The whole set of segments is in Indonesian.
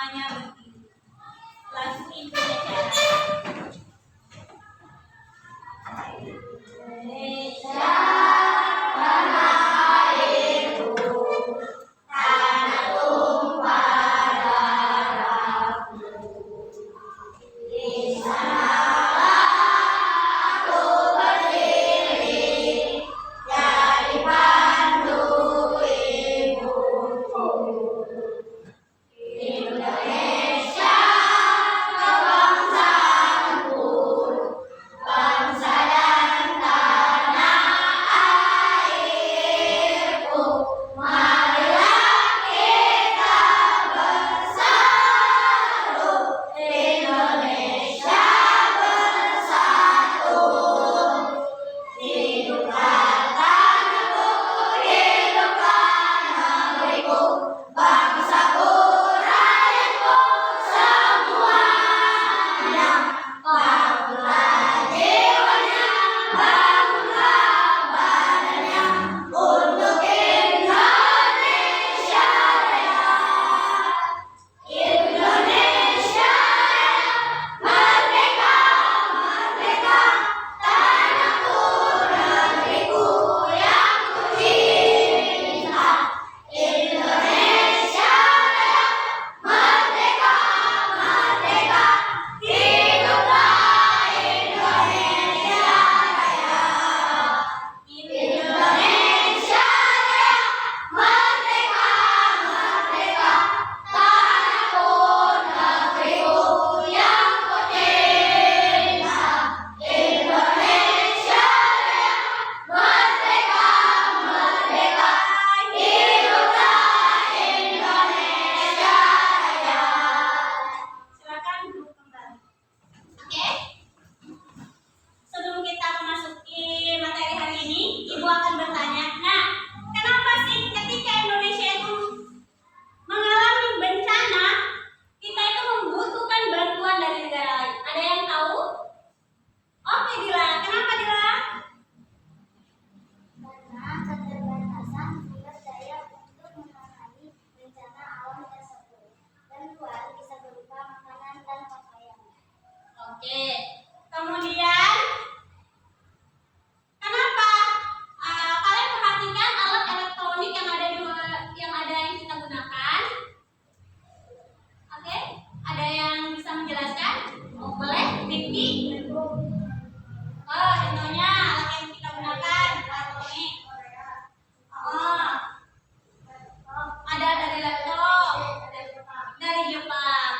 semuanya berdiri. Lagu Indonesia. Indonesia. Oke, kemudian kenapa kalian perhatikan alat elektronik yang ada yang kita gunakan? Oke, ada yang bisa menjelaskan? Oh, boleh, Diki? Oh, contohnya alat yang kita gunakan elektronik. Oh, ada dari laptop, dari Jepang.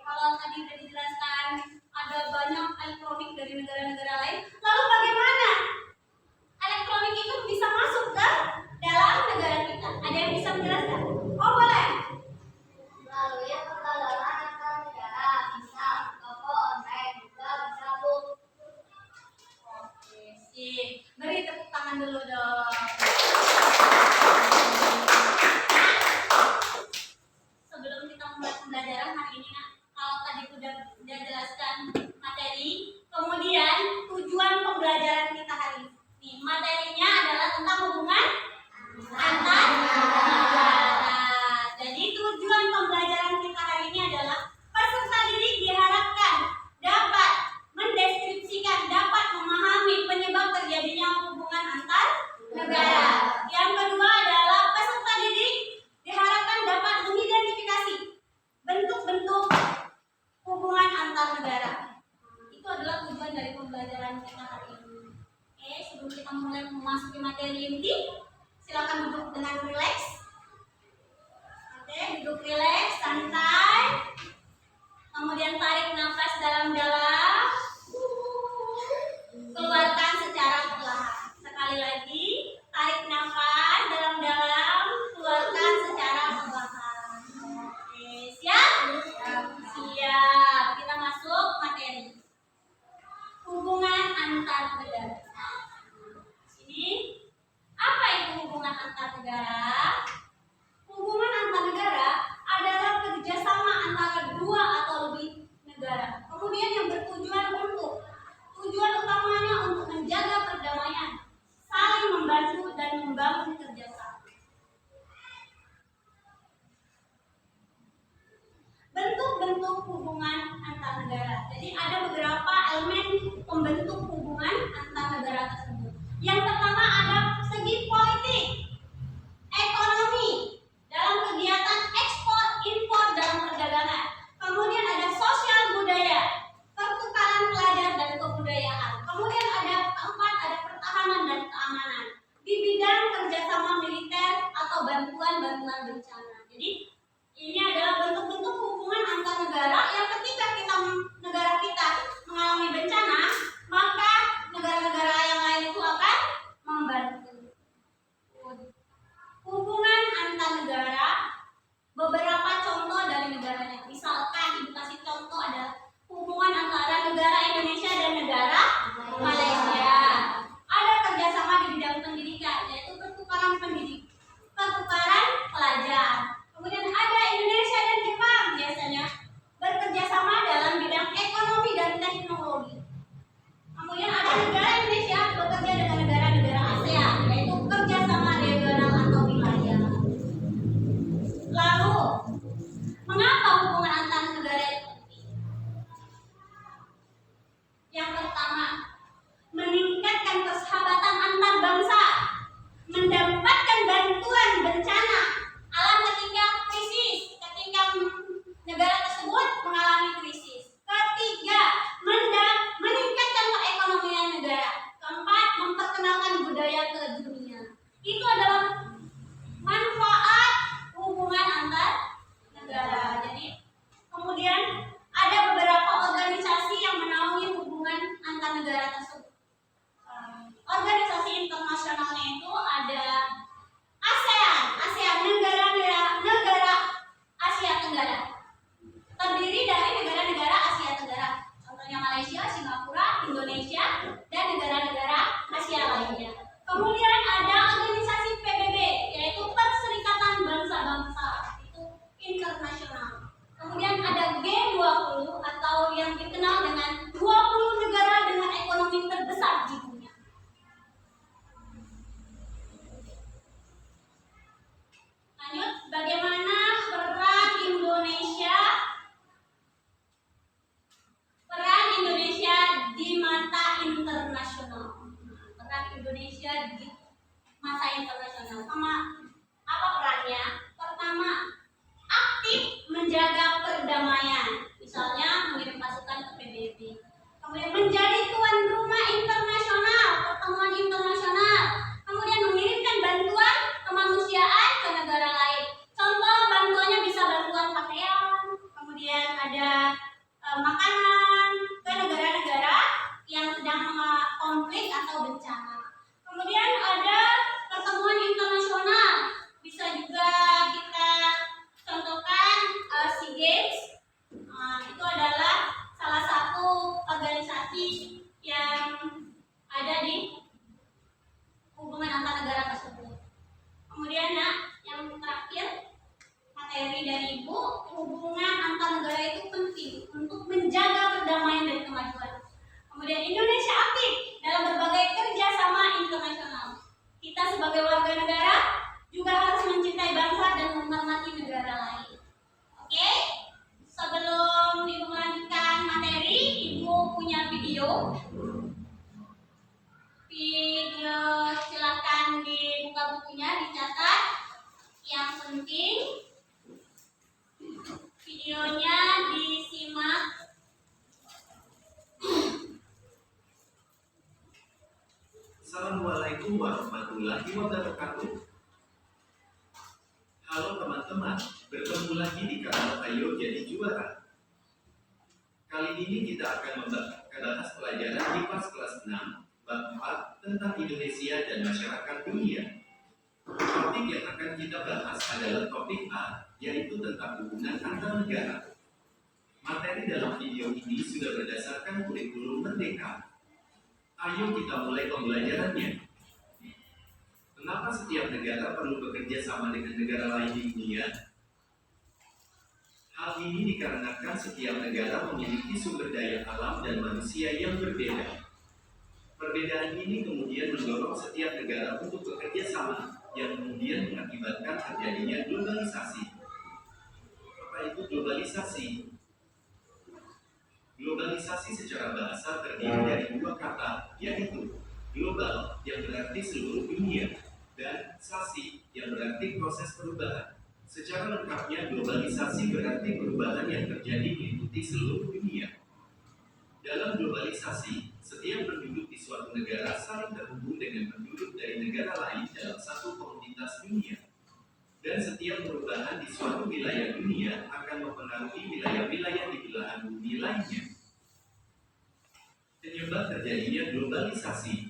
Kalau tadi sudah dijelaskan ada banyak elektronik dari negara-negara lain, lalu bagaimana elektronik itu bisa masuk ke dalam negara kita? Ada yang bisa menjelaskan? Oh, boleh. Melalui perdagangan antar negara, misal toko online, juga bisa book. Oke, sip. Beri tepuk tangan dulu dong. Sebelum kita mulai pembelajaran hari ini, kalau tadi sudah jelaskan materi, kemudian tujuan pembelajaran kita hari ini. Materinya adalah tentang hubungan antar negara. Jadi tujuan pembelajaran kita hari ini adalah peserta didik diharapkan dapat mendeskripsikan, dapat memahami penyebab terjadinya hubungan antar negara. Yang kedua adalah peserta didik diharapkan dapat mengidentifikasi bentuk-bentuk hubungan antar negara. Itu adalah tujuan dari pembelajaran kita hari ini. Oke, sebelum kita mulai memasuki materi inti, silakan duduk dengan rileks. Oke, duduk rileks, santai. Kemudian tarik nafas dalam-dalam. Keluarkan secara perlahan. Sekali lagi, tarik nafas dalam-dalam, keluarkan secara perlahan. Oke, siap? Siap. Kita masuk materi. Hubungan antar negara. Sini, apa itu hubungan antar negara? negara. Jadi ada beberapa elemen pembentuk hubungan antar negara tersebut. Yang pertama ada segi politik, ekonomi, dalam kegiatan ekspor impor dalam perdagangan. Kemudian ada sosial budaya, pertukaran pelajar dan kebudayaan. Kemudian ada keempat, ada pertahanan dan keamanan di bidang kerjasama militer atau bantuan bencana. Jadi ini adalah bentuk-bentuk hubungan antar negara yang ketika negara kita mengalami bencana, maka negara-negara yang lain itu akan membantu. Hubungan antar negara, beberapa contoh dari negaranya. Misalkan ibu kasih contoh ada hubungan antara negara Indonesia dan negara Malaysia. Ada kerjasama di bidang pendidikan, yaitu pertukaran pelajar. Kemudian ada Indonesia dan Jepang biasanya bekerja sama dalam bidang ekonomi dan teknologi. Kemudian ada negara Indonesia bekerja dengan negara-negara ASEAN, yaitu kerjasama regional atau wilayah. Lalu, mengapa hubungan antar negara itu penting? Yang pertama, meningkatkan persahabatan antar bangsa, mendapatkan bantuan bencana alam ketika krisis, ketika negara tersebut mengalami krisis. Ketiga, meningkatkan perekonomian negara. Keempat, memperkenalkan budaya ke dunia. Itu adalah manfaat hubungan antar negara. Jadi, kemudian ada beberapa organisasi yang menaungi hubungan antar negara tersebut. Organisasi internasionalnya itu ada ASEAN, negara Asia Tenggara. Terdiri dari negara-negara Asia Tenggara. Contohnya Malaysia, Singapura, Indonesia, dan negara-negara Asia lainnya. Kemudian ada organisasi PBB, yaitu Perserikatan Bangsa-Bangsa, itu internasional. Kemudian ada G20 atau yang dikenal dengan 20 negara dengan ekonomi terbesar di dunia. Lanjut, bagaimana peran Indonesia di mata internasional? Peran Indonesia di mata internasional. Apa perannya? Pertama, aktif menjaga perdamaian, misalnya mengirim pasukan ke PBB. Kemudian menjadi tuan rumah internasional, pertemuan internasional. Kemudian mengirimkan bantuan kemanusiaan ke negara lain. Contoh bantuannya bisa bantuan pakaian, kemudian ada makanan ke negara-negara yang sedang konflik atau bencana. Kemudian ada pertemuan internasional, bisa juga kita contohkan SEA Games. Itu adalah salah satu organisasi yang ada di hubungan antar negara tersebut. Kemudian yang terakhir materi dari Ibu, hubungan antar negara itu penting untuk menjaga perdamaian dan kemajuan. Kemudian Indonesia aktif dalam berbagai kerjasama internasional. Kita sebagai warga negara juga harus mencintai bangsa dan menghormati negara lain. Oke? Sebelum Ibu melanjutkan materi, Ibu punya video. Silakan dibuka bukunya, dicatat. Yang penting videonya disimak. Assalamualaikum warahmatullahi wabarakatuh. Halo teman-teman, bertemu lagi di kanal Ayo Jadi Juara. Kali ini kita akan membahas pelajaran IPAS kelas 6 bab 4 tentang Indonesia dan masyarakat dunia. Topik yang akan kita bahas adalah topik A, yaitu tentang hubungan antar negara. Materi dalam video ini sudah berdasarkan kurikulum Merdeka. Ayo kita mulai pembelajarannya. Kenapa setiap negara perlu bekerja sama dengan negara lain di dunia? Hal ini dikarenakan setiap negara memiliki sumber daya alam dan manusia yang berbeda. Perbedaan ini kemudian mendorong setiap negara untuk bekerja sama, yang kemudian mengakibatkan terjadinya globalisasi. Apa itu globalisasi? Globalisasi secara bahasa terdiri dari dua kata, yaitu global yang berarti seluruh dunia dan sasi yang berarti proses perubahan. Secara lengkapnya, globalisasi berarti perubahan yang terjadi meliputi seluruh dunia. Dalam globalisasi, setiap penduduk di suatu negara saling terhubung dengan penduduk dari negara lain dalam satu komunitas dunia. Dan setiap perubahan di suatu wilayah dunia akan mempengaruhi wilayah-wilayah di belahan bumi lainnya. Penyebab terjadinya globalisasi.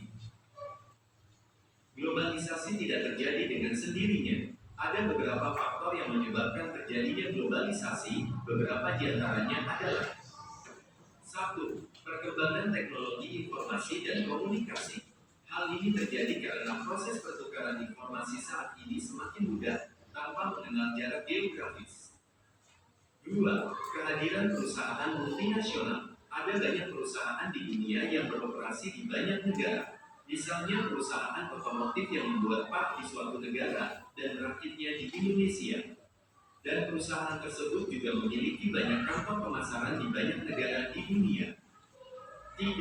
Globalisasi tidak terjadi dengan sendirinya. Ada beberapa faktor yang menyebabkan terjadinya globalisasi. Beberapa di antaranya adalah: 1. Perkembangan teknologi informasi dan komunikasi. Hal ini terjadi karena proses pertukaran informasi saat ini semakin mudah tanpa mengenal jarak geografis. 2. Kehadiran perusahaan multinasional. Ada banyak perusahaan di dunia yang beroperasi di banyak negara. Misalnya perusahaan otomotif yang membuat part di suatu negara dan merakitnya di Indonesia. Dan perusahaan tersebut juga memiliki banyak kantor pemasaran di banyak negara di dunia. 3.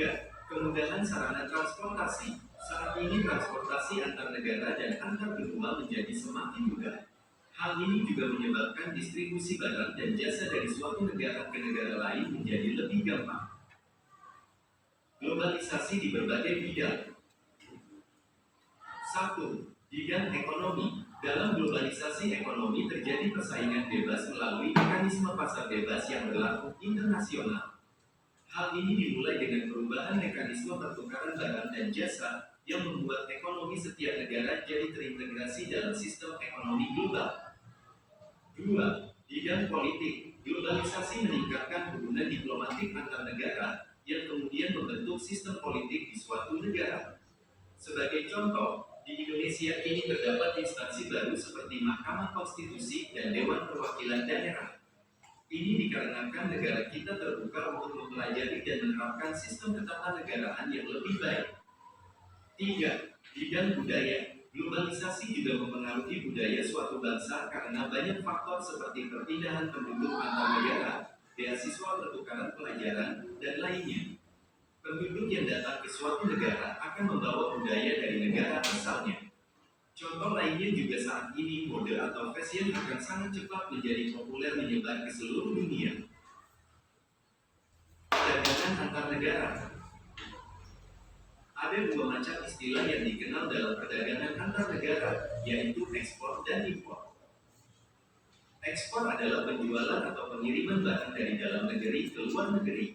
Kemudahan sarana transportasi. Saat ini transportasi antar negara dan antar benua menjadi semakin mudah. Hal ini juga menyebabkan distribusi barang dan jasa dari suatu negara ke negara lain menjadi lebih gampang. Globalisasi di berbagai bidang. 1. Bidang ekonomi. Dalam globalisasi ekonomi terjadi persaingan bebas melalui mekanisme pasar bebas yang berlaku internasional. Hal ini dimulai dengan perubahan mekanisme pertukaran barang dan jasa yang membuat ekonomi setiap negara jadi terintegrasi dalam sistem ekonomi global. 2. Bidang politik. Globalisasi meningkatkan hubungan diplomatik antar negara yang kemudian membentuk sistem politik di suatu negara. Sebagai contoh, di Indonesia kini terdapat instansi baru seperti Mahkamah Konstitusi dan Dewan Perwakilan Daerah. Ini dikarenakan negara kita terbuka untuk mempelajari dan menerapkan sistem ketatanegaraan yang lebih baik. 3. Bidang budaya. Globalisasi juga mempengaruhi budaya suatu bangsa karena banyak faktor seperti perpindahan penduduk antar negara, beasiswa pertukaran pelajaran, dan lainnya. Penduduk yang datang ke suatu negara akan membawa budaya dari negara asalnya. Contoh lainnya juga saat ini mode atau fashion akan sangat cepat menjadi populer menyebar ke seluruh dunia. Perdagangan antar negara. Ada dua macam istilah yang dikenal dalam perdagangan antar negara, yaitu ekspor dan impor. Ekspor adalah penjualan atau pengiriman barang dari dalam negeri ke luar negeri.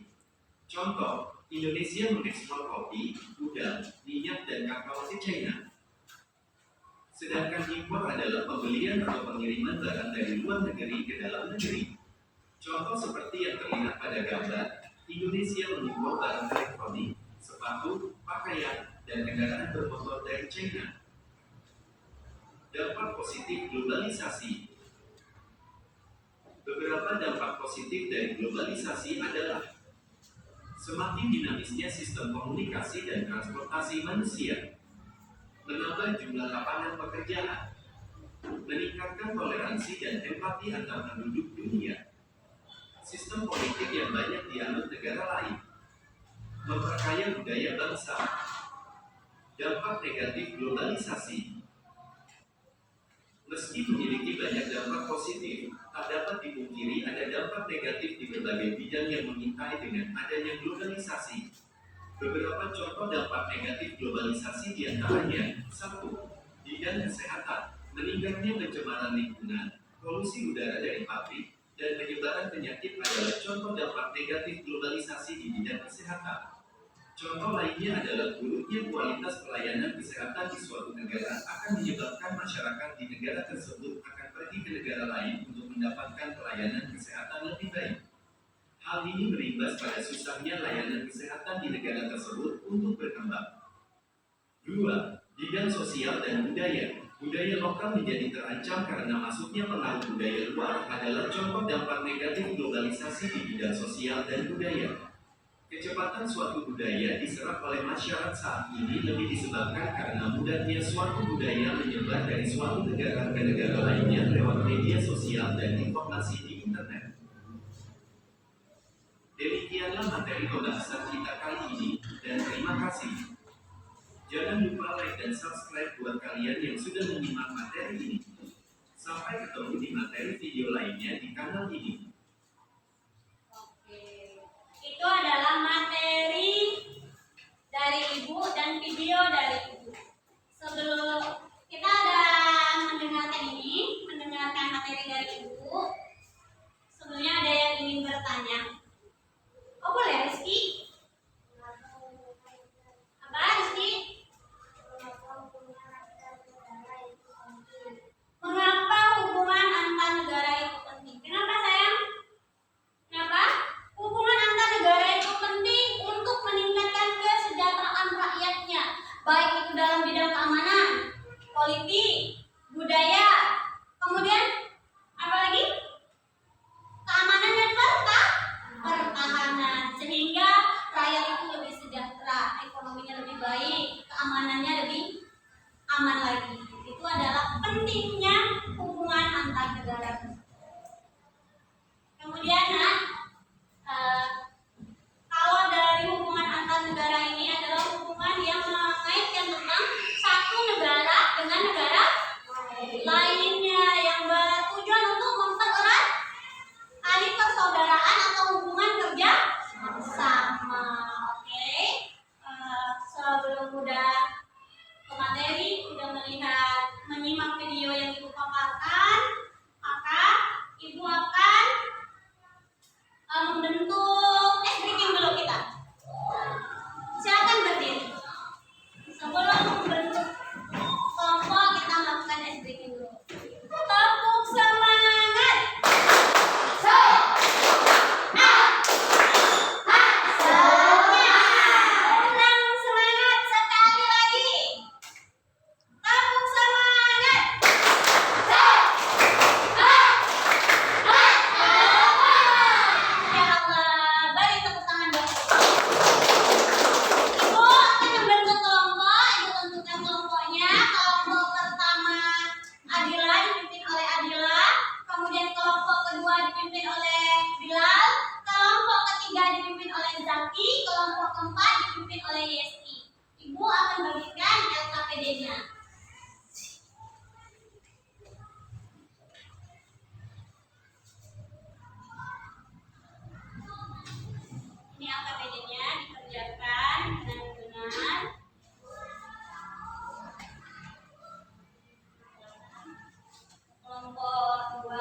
Contoh, Indonesia mengekspor kopi, udang, minyak, dan kakao ke China. Sedangkan impor adalah pembelian atau pengiriman barang dari luar negeri ke dalam negeri. Contoh seperti yang terlihat pada gambar, Indonesia mengimpor barang elektronik, sepatu, pakaian, dan kendaraan bermotor dari China. Dampak positif globalisasi. Beberapa dampak positif dari globalisasi adalah: semakin dinamisnya sistem komunikasi dan transportasi manusia, menambah jumlah lapangan pekerjaan, meningkatkan toleransi dan empati antar penduduk dunia, sistem politik yang banyak dianut negara lain, memperkaya budaya bangsa. Dampak negatif globalisasi. Meski memiliki banyak dampak positif, tak dapat dipungkiri ada dampak negatif di berbagai bidang yang mengintai dengan adanya globalisasi. Beberapa contoh dampak negatif globalisasi diantaranya: 1. Bidang kesehatan. Meningkatnya pencemaran lingkungan, polusi udara dari pabrik, dan penyebaran penyakit adalah contoh dampak negatif globalisasi di bidang kesehatan. Contoh lainnya adalah buruknya kualitas pelayanan kesehatan di suatu negara akan menyebabkan masyarakat di negara tersebut akan pergi ke negara lain untuk mendapatkan pelayanan kesehatan lebih baik. Hal ini berimbas pada susahnya layanan kesehatan di negara tersebut untuk berkembang. 2. Bidang sosial dan budaya. Budaya lokal menjadi terancam karena masuknya pengaruh budaya luar adalah contoh dampak negatif globalisasi di bidang sosial dan budaya. Kecepatan suatu budaya diserap oleh masyarakat saat ini lebih disebabkan karena mudahnya suatu budaya menyebar dari suatu negara ke negara lainnya lewat media sosial dan informasi di internet. Demikian Demikianlah materi pembahasan kita kali ini, dan terima kasih. Jangan lupa like dan subscribe buat kalian yang sudah menyimak materi ini. Sampai ketemu di materi video lainnya di kanal ini. Oke. Itu adalah materi dari Ibu dan video dari Ibu. Sebelum kita ada mendengarkan materi dari Ibu, sebelumnya ada yang ingin bertanya. Oh boleh, Rizky? Apa, Rizky? Mengapa hubungan antar negara itu penting? Kenapa sayang? Kenapa? Hubungan antar negara itu penting untuk meningkatkan kesejahteraan rakyatnya, baik itu dalam bidang keamanan, politik, budaya, kemudian apa lagi? Keamanan dan pertahanan, sehingga rakyat itu lebih sejahtera, ekonominya lebih baik, keamanannya lebih aman lagi. Itu adalah pentingnya hubungan antar negara. Kemudian kalau dari hubungan antar negara ini adalah hubungan yang mengaitkan tentang satu negara dengan negara lainnya, yang bertujuan untuk mempererat tali persaudaraan atau hubungan kerja sama. Oke. Sebelum udah ke materi, udah menyimak video yang Ibu paparkan, maka Ibu akan membentuk breaking dulu kita. Silakan berdiri. Sebelum membentuk kelompok, kita melakukan breaking dulu. Tepuk semangat. Ulang semangat sekali lagi. Tepuk semangat. Ya Allah, beri tepuk tangan dong. Ibu akan membentuk kelompok. Ibu tentukan kelompoknya. Kelompok pertama Adila dipimpin oleh Adila, kemudian kelompok kedua dipimpin oleh Bilal, kelompok ketiga dipimpin oleh Zaki, kelompok keempat dipimpin oleh Yesti. Ibu akan bagikan LKPD-nya. Ini LKPD-nya dikerjakan dengan benar. Kelompok 2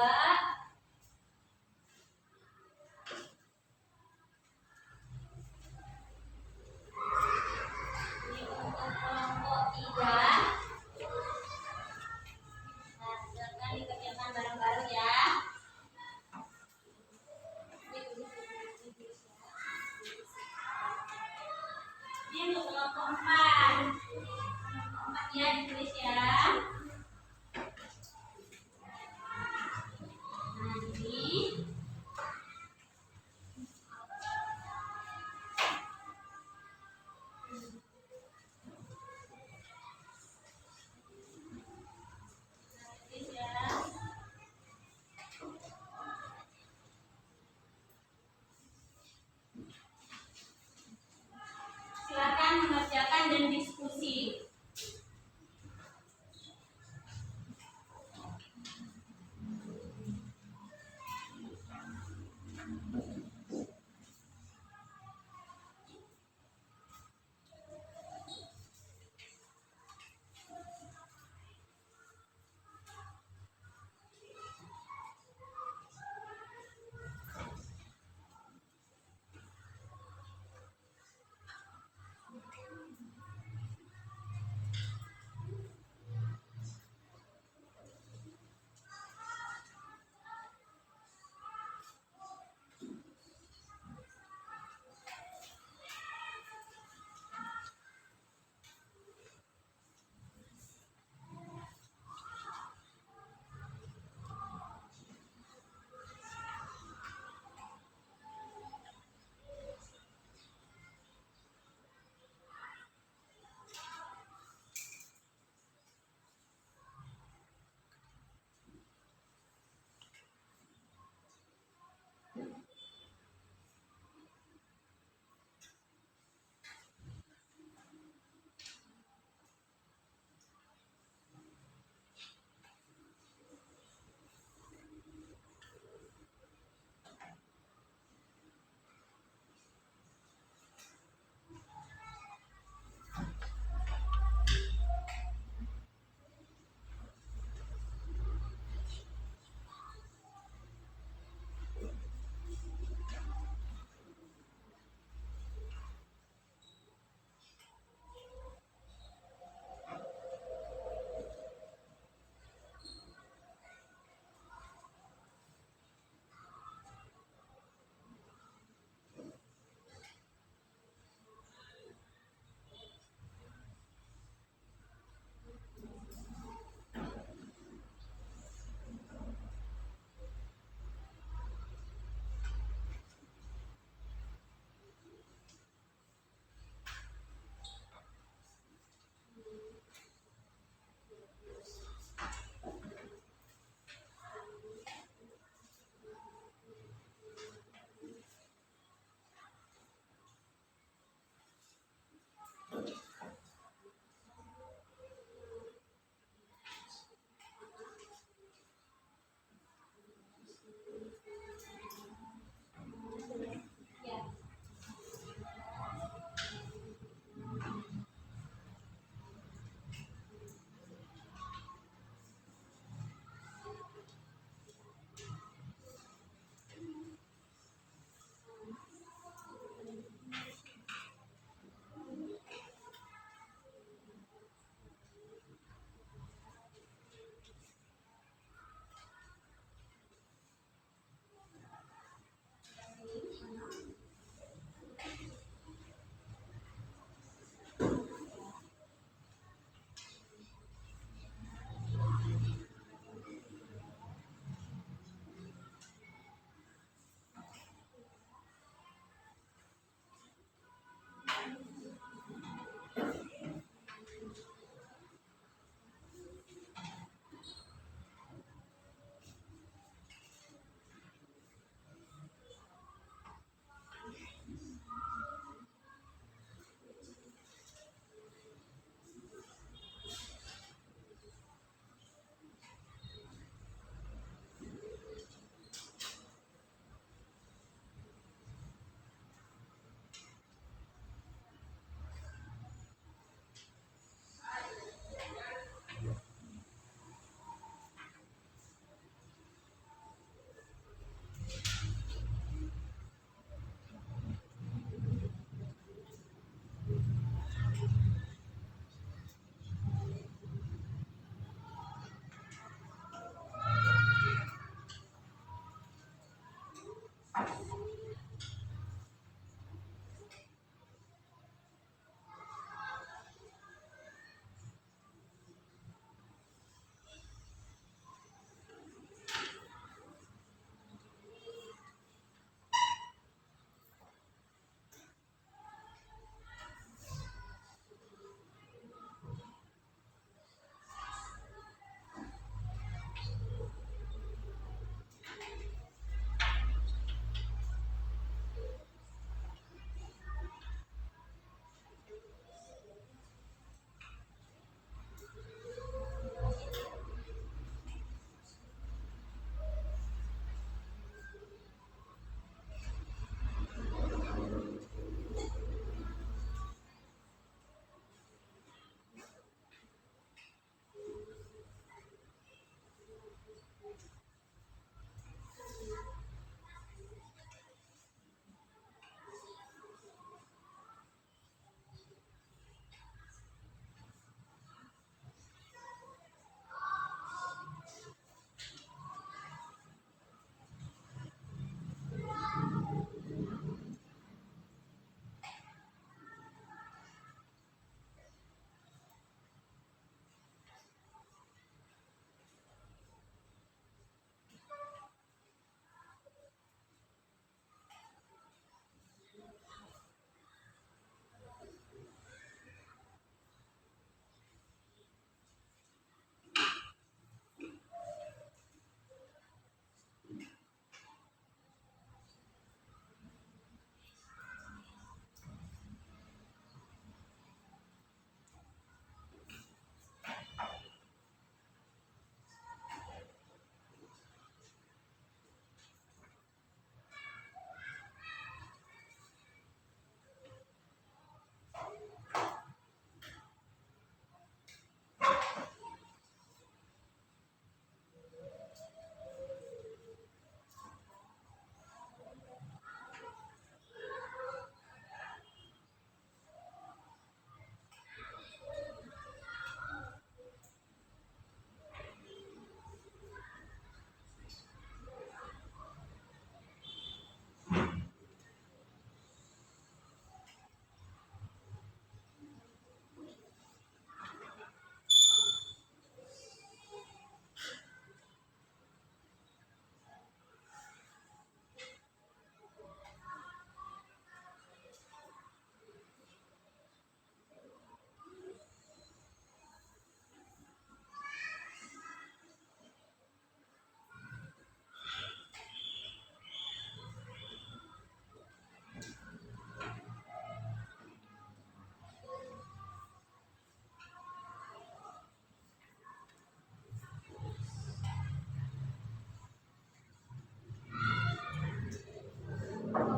ini untuk kelompok 3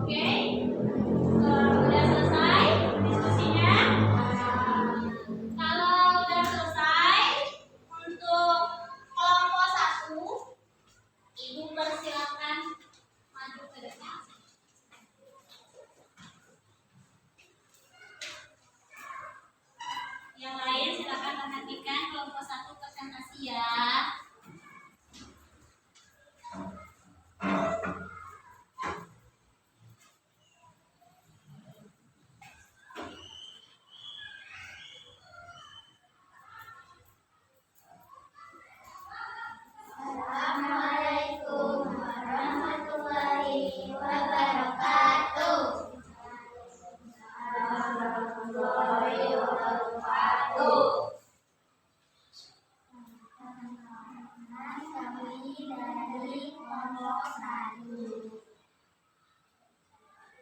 Oke, udah selesai diskusinya. Kalau udah selesai untuk kelompok 1, Ibu persilakan maju ke depan. Yang lain silakan perhatikan kelompok 1 presentasi ya. Assalamualaikum warahmatullahi wabarakatuh. Warahmatullahi wabarakatuh. Kami dari kelompok 1.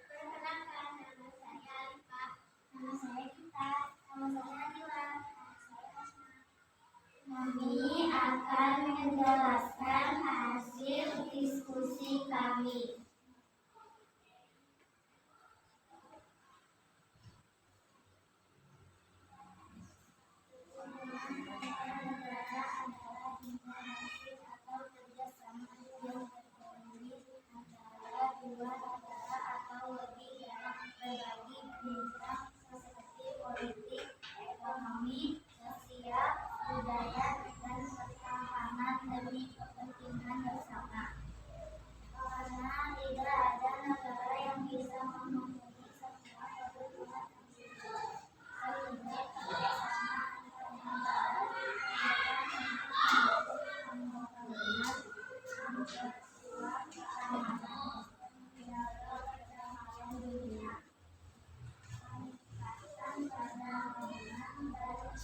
Perkenalkan, nama saya Alifa, nama saya Gita, nama saya Nila, nama saya Asma. Kami akan menjelaskan hasil diskusi kami. Hubungan antara negara adalah interaksi atau kerjasama yang terjadi antara dua negara atau lebih dalam berbagai bidang seperti politik, ekonomi, sosial, budaya, dan pertahanan demi kepentingan bersama. Karena tidak ada negara yang bisa memenuhi semua kebutuhan tersebut, sehingga kerjasama antar negara diperlukan untuk mendukung pembangunan, memperkuat keamanan, dan menjaga perdamaian dunia. Peningkatan pembangunan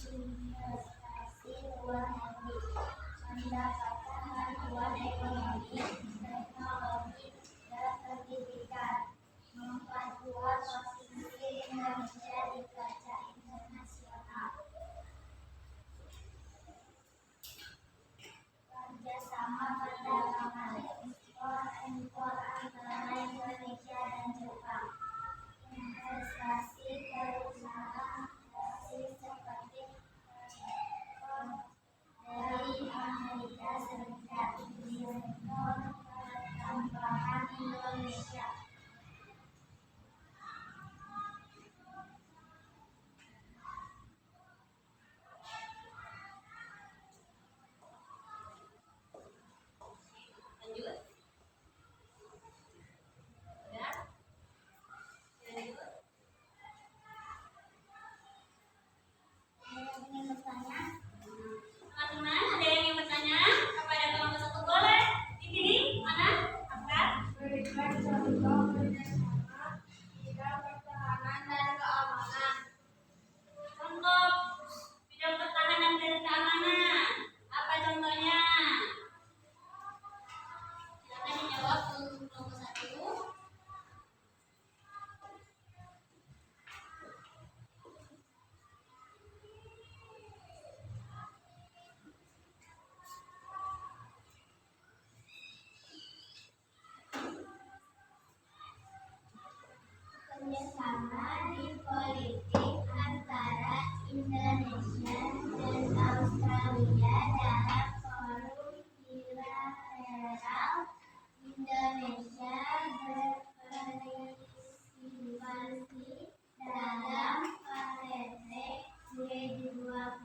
berinvestasi luar negeri, mendapatkan bantuan ekonomi, teknologi, dan pendidikan, memperkuat posisi Indonesia di kancah internasional. Kerjasama perdagangan, ekspor-impor antara Indonesia dan Jepang. Investasi perusahaan asing seperti dari Amerika Serikat di sektor pertambangan Indonesia. Lanjut. Udah? Lanjut. Ada yang ingin bertanya? Teman-teman, ada yang ingin bertanya kepada kelompok 1? Boleh dipilih mana? Angkat. Berikan contoh kerjasama bidang pertahanan dan keamanan. Contoh bidang pertahanan dan keamanan. Apa contohnya? Silakan dijawab untuk kelompok 1. Kerjasama di politik antara Indonesia dan Australia dalam forum bilateral. Indonesia berpartisipasi dalam KTT G20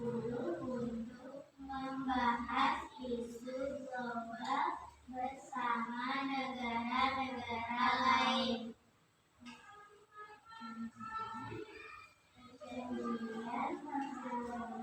untuk membahas isu global bersama negara-negara lain. Perjanjian perdagangan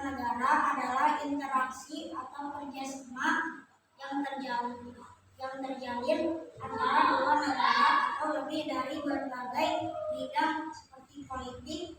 negara adalah interaksi atau kerjasama yang terjalin antara dua negara atau lebih dari berbagai bidang seperti politik,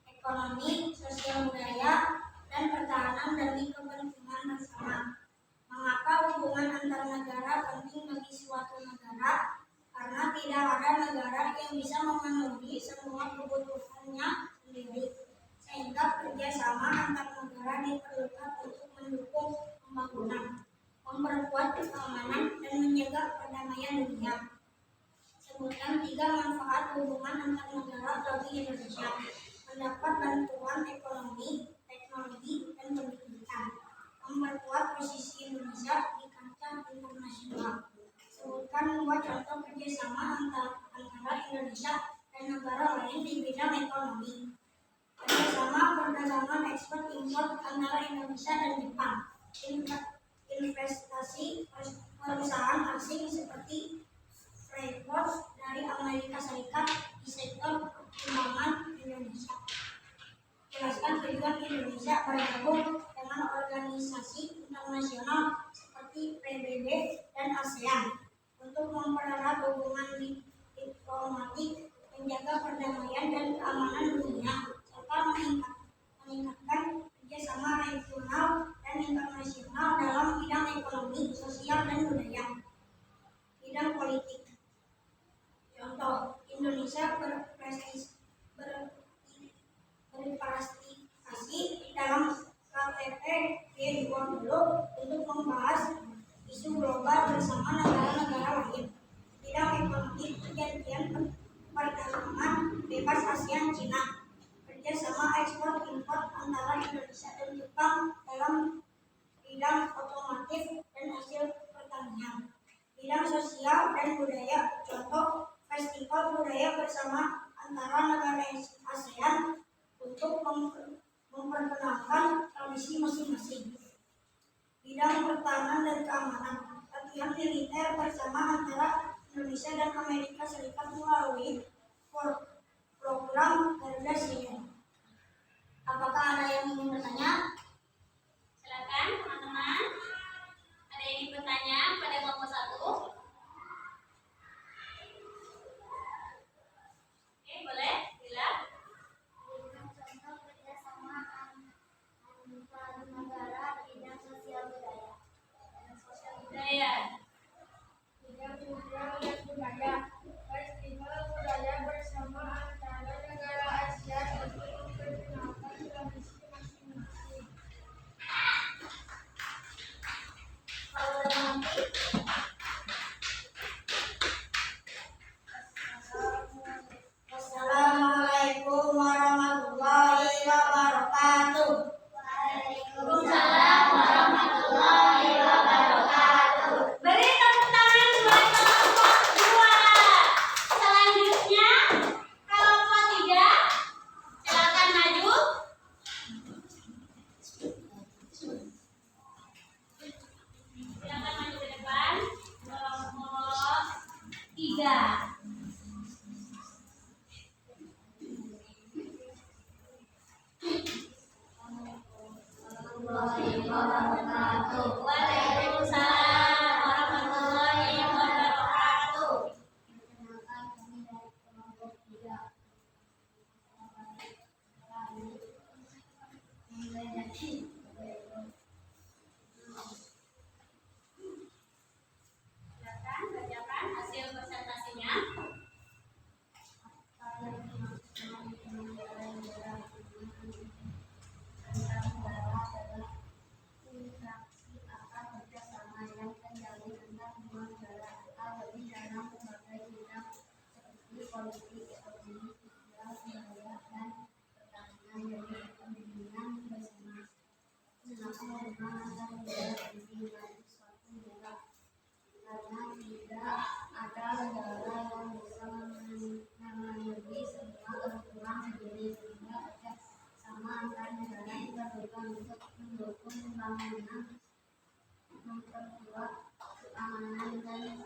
ekonomi, sosial budaya, dan pertahanan demi kepentingan bersama. Mengapa hubungan antar negara penting bagi suatu negara? Karena tidak ada negara yang bisa memenuhi semua kebutuhannya sendiri, sehingga kerjasama antar negara diperlukan untuk mendukung pembangunan, memperkuat keamanan, dan menjaga perdamaian dunia. Sebutkan 3 manfaat hubungan antar negara bagi Indonesia. Mendapat bantuan ekonomi, teknologi, dan pendidikan. Memperkuat posisi Indonesia di kancah internasional. Sebutkan 2 contoh kerjasama antara Indonesia dan negara lain di bidang ekonomi. Kerjasama perdagangan ekspor impor antara Indonesia dan Jepang. Investasi perusahaan asing seperti Freeport dari Amerika Serikat di sektor pertambangan Indonesia. Jelaskan tujuan Indonesia bergabung dengan organisasi internasional seperti PBB dan ASEAN untuk mempererat hubungan diplomatik, menjaga perdamaian dan keamanan dunia, serta meningkatkan kerjasama regional dan internasional dalam bidang ekonomi, sosial, dan budaya. Bidang politik. Contoh, Indonesia berpartisipasi dalam KTT G20 untuk membahas isu global bersama negara-negara lain. Bidang ekonomi, perjanjian perdagangan bebas ASEAN Cina. Kerjasama ekspor impor antara Indonesia dan Jepang dalam bidang otomotif dan hasil pertanian. Bidang sosial dan budaya, contoh festival budaya bersama antara negara ASEAN untuk memperkenalkan tradisi masing-masing. Bidang pertahanan dan keamanan, latihan militer bersama antara Indonesia dan Amerika Serikat melalui program Garuda Shield. Apakah ada yang ingin bertanya? Silakan teman-teman. Ada yang ingin bertanya pada kelompok 1? Oke, boleh. Bila Berikan contoh kerjasama antar negara bidang sosial budaya. budaya. Bidang sosial dan budaya, festival budaya bersama antara negara ASEAN untuk memperkenalkan tradisi masing-masing. Kalau nanti Wassalamualaikum warahmatullahi wabarakatuh. Waalaikumsalam warahmatullahi wabarakatuh. Beri tepuk tangan buat kelompok 2. Selanjutnya kelompok 3. Silakan maju. Silakan maju ke depan. Kelompok 3. Waalaikumsalam warahmatullahi wabarakatuh. Perkenalkan, kami dari kelompok 3. Silakan bacakan hasil presentasinya. Interaksi atau kerjasama yang terjalin antar dua negara atau lebih dalam berbagai bidang seperti politik, ekonomi, sosial, budaya, dan pertahanan demi kepentingan bersama. Mengapa hubungan antar negara penting bagi suatu negara? Karena tidak ada negara yang bisa memenuhi semua kebutuhan sendiri, sehingga kerjasama antar negara diperlukan untuk mendukung pembangunan, memperkuat keamanan, dan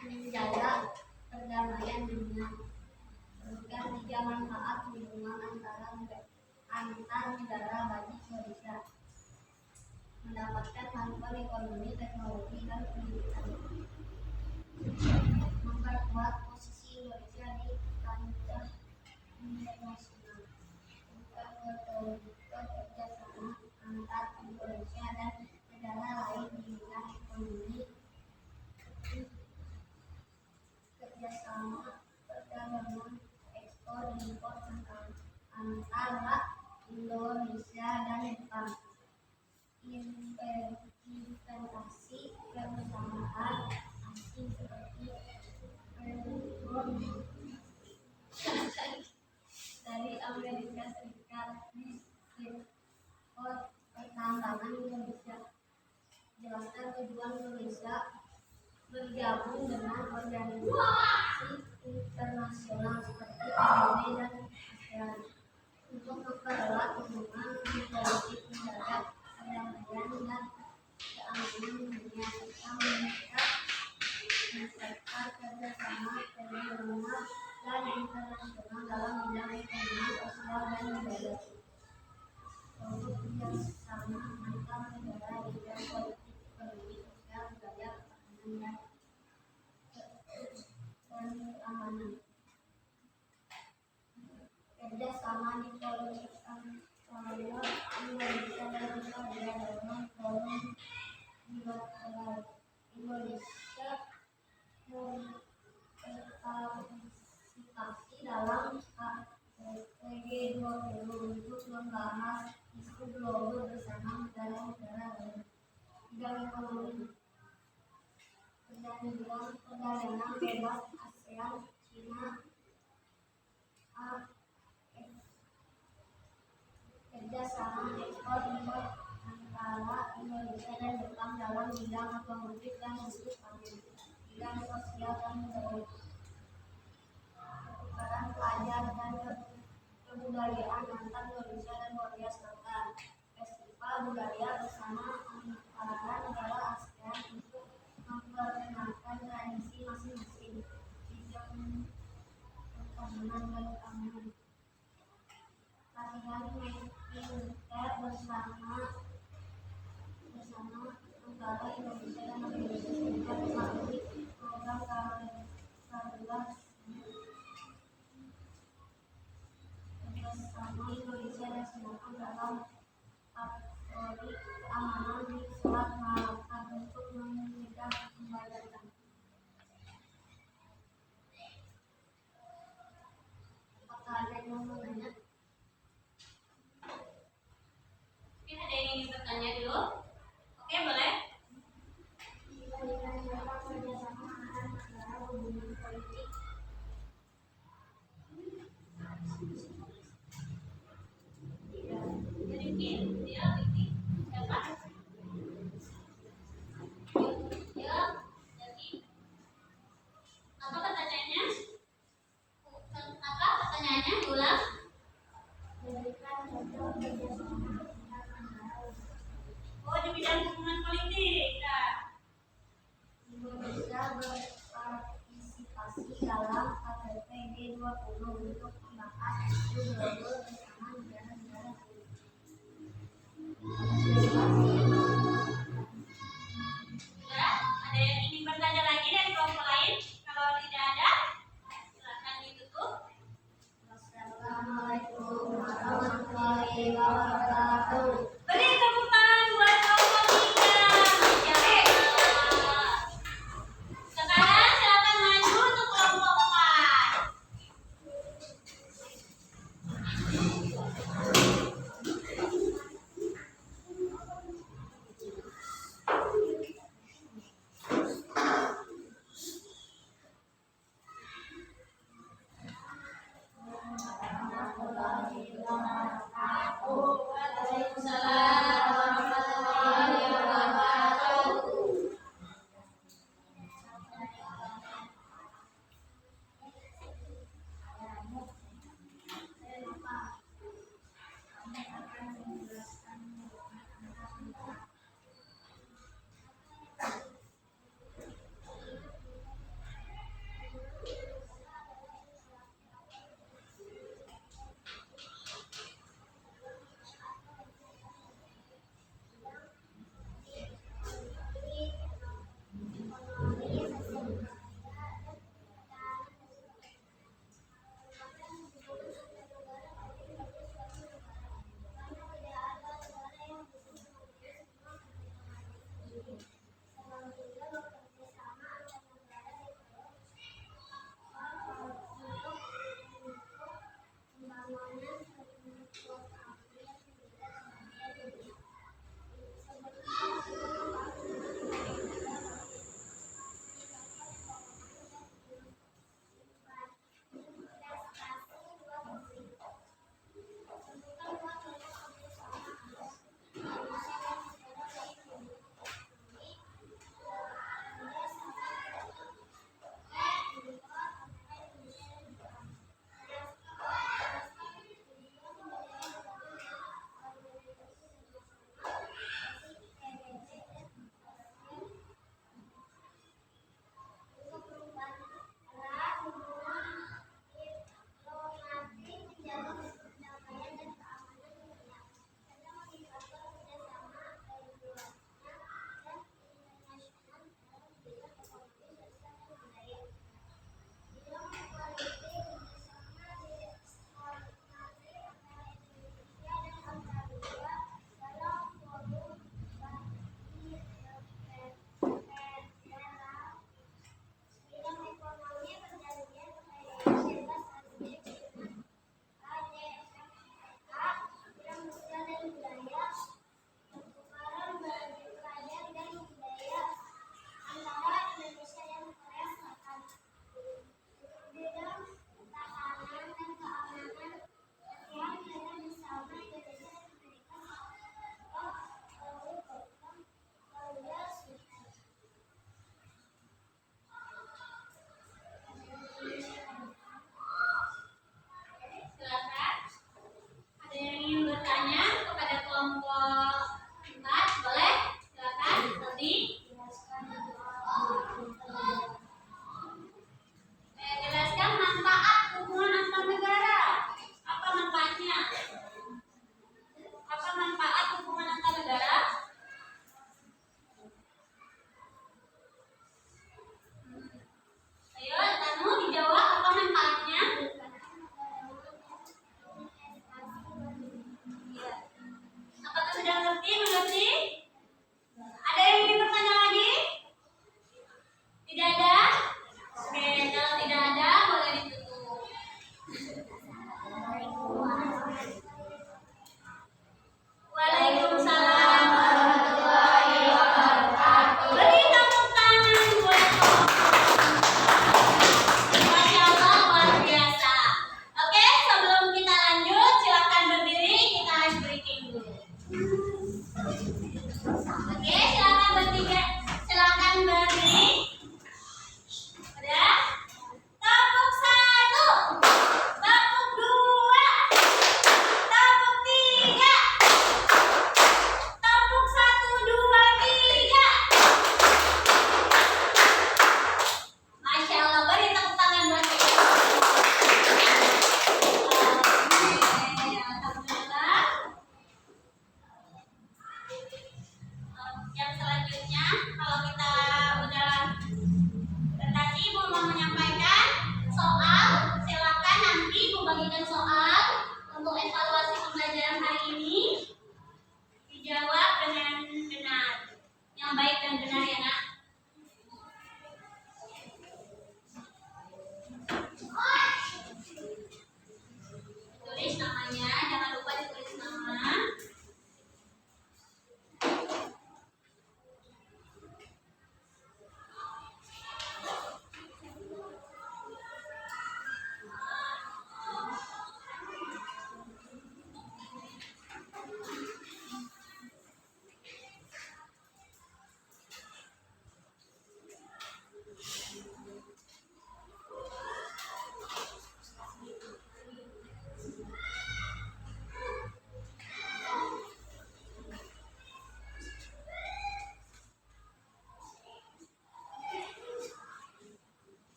menjaga perdamaian dunia. Sebutkan 3 manfaat hubungan antar negara bagi Indonesia, mendapatkan bantuan ekonomi, teknologi, dan pendidikan, memperkuat posisi Indonesia di kancah internasional, memperkuat kerjasama antar Indonesia dan negara lain di bidang ekonomi, kerjasama perdagangan, ekspor impor antara Indonesia dan Jepang, investasi perusahaan asing seperti Freeport dari Amerika Serikat, Freeport pertambangan Indonesia. Jelaskan tujuan Indonesia bergabung dengan organisasi internasional seperti PBB dan ASEAN untuk mempererat hubungan diplomatik, menjaga perdamaian dan keamanan dunia, serta meningkatkan kerjasama regional dan internasional dalam bidang ekonomi, sosial, dan budaya. Untuk kerjasama antar negara di bidang politik, ekonomi, sosial, budaya, pertahanan, dan keamanan. Kerjasama di politik antara Indonesia dan Australia dalam forum bilateral. Indonesia berpartisipasi dalam KTT G20 untuk membahas isu global bersama negara-negara lain. Bidang ekonomi, perjanjian perdagangan bebas ASEAN, China, kerjasama ekspor impor antara Indonesia dan Jepang dalam bidang otomotif dan industri pangan. Bidang sosial dan budaya, pertukaran pelajar dan kebudayaan antar Indonesia dan Korea Selatan. Festival budaya bersama antara negara ASEAN untuk memperkenalkan tradisi masing-masing. Bidang pertahanan dan keamanan, latihan militer bersama antara Indonesia dan Amerika Serikat melalui program Garuda. Kerjasama Indonesia dan Singapura dalam patroli keamanan di Selat Malaka untuk mencegah pembajakan. Apakah ada yang mau bertanya? Mungkin ada yang ingin bertanya dulu? Oke, boleh? Dibandingkan tentang kerjasama antar negara hubungan politik, Jadi mungkin dia ini siapa? Ya, jadi apa pertanyaannya? Apa pertanyaannya? Ulang. memberikan contoh kerjasama antar negara. Oh, di bidang hubungan politik. Nah, Indonesia berpartisipasi dalam KTT G20 untuk membahas isu global bersama negara-negara lain. sudah ada yang ingin bertanya lagi dari kelompok lain? Kalau tidak ada, silakan ditutup. Wassalamualaikum warahmatullahi wabarakatuh. Beri tepuk tangan buat kelompok 3. Ya, sekarang silakan maju untuk kelompok 4.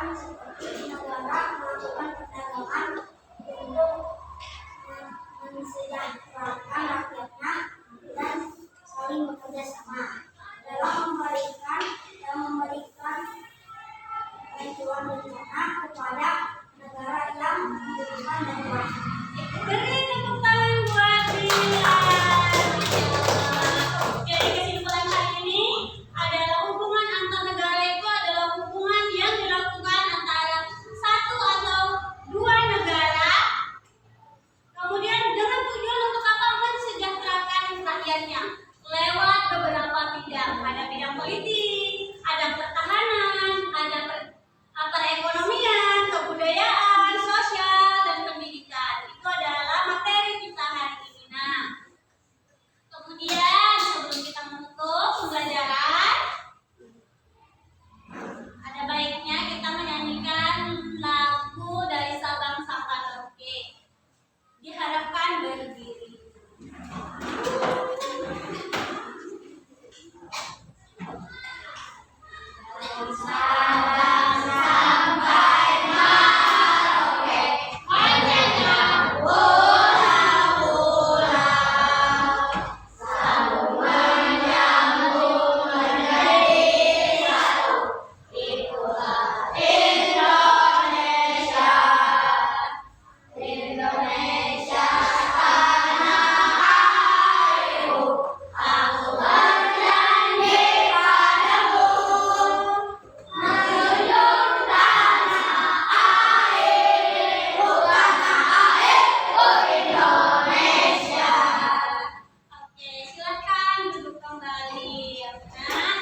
perusahaan seperti negara melakukan perdagangan untuk mensejahterakan rakyatnya dan saling bekerja sama dalam memberikan bantuan bencana kepada negara yang membutuhkan bantuan. Beri tepuk tangan buat Dilan. Jadi kesimpulan hari ini adalah hubungan antar negara itu adalah hubungan yang dilakukan antara satu atau dua negara, kemudian dengan tujuan untuk apa? Mensejahterakan rakyatnya lewat beberapa bidang. Ada bidang politik, ada pertahanan, ada perekonomian, kebudayaan, sosial, dan pendidikan. Itu adalah materi kita hari ini. Nah, kemudian sebelum kita menutup pembelajaran, ada baiknya kita menyanyikan lagu dari Sabang Sampai Merauke. Diharapkan berdiri. Dari Sabang sampai Merauke, panjangnya pulau-pulau, sambung menyambung menjadi satu. Itulah Indonesia, Indonesia tanah airku. Aku berjanji padamu, menjunjung tanah airku, Indonesia. Oke, silakan duduk kembali. Nah,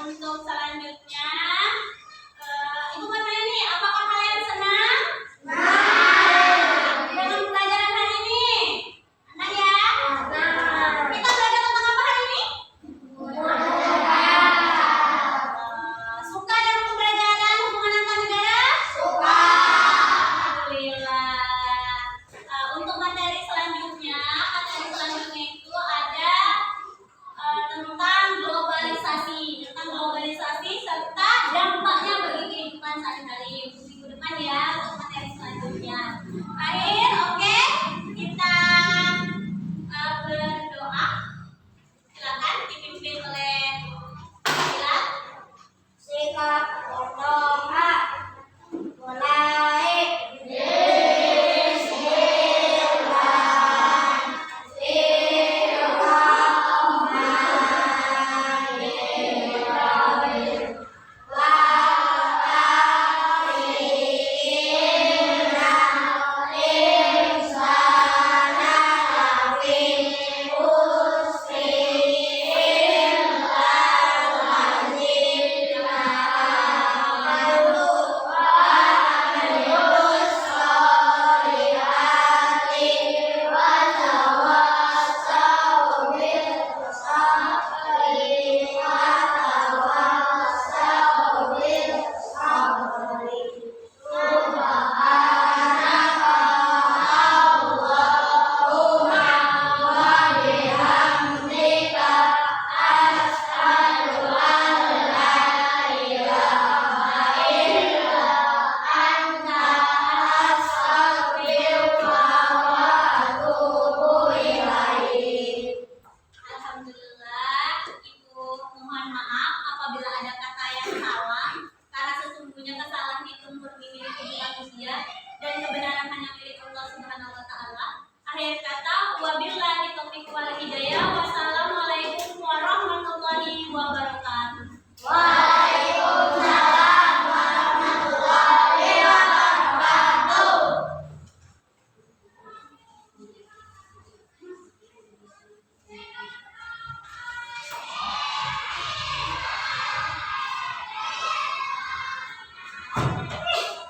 untuk selanjutnya, Ibu mau tanya nih, apakah kalian senang? Dengan pelajaran hari ini? Senang ya? Kita belajar tentang apa hari ini? Suka dengan pembelajaran hubungan antar negara? Suka. Alhamdulillah. Untuk materi selanjutnya itu ada tentang globalisasi serta dampaknya bagi kehidupan sehari-hari. Minggu depan ya untuk materi selanjutnya. Baik.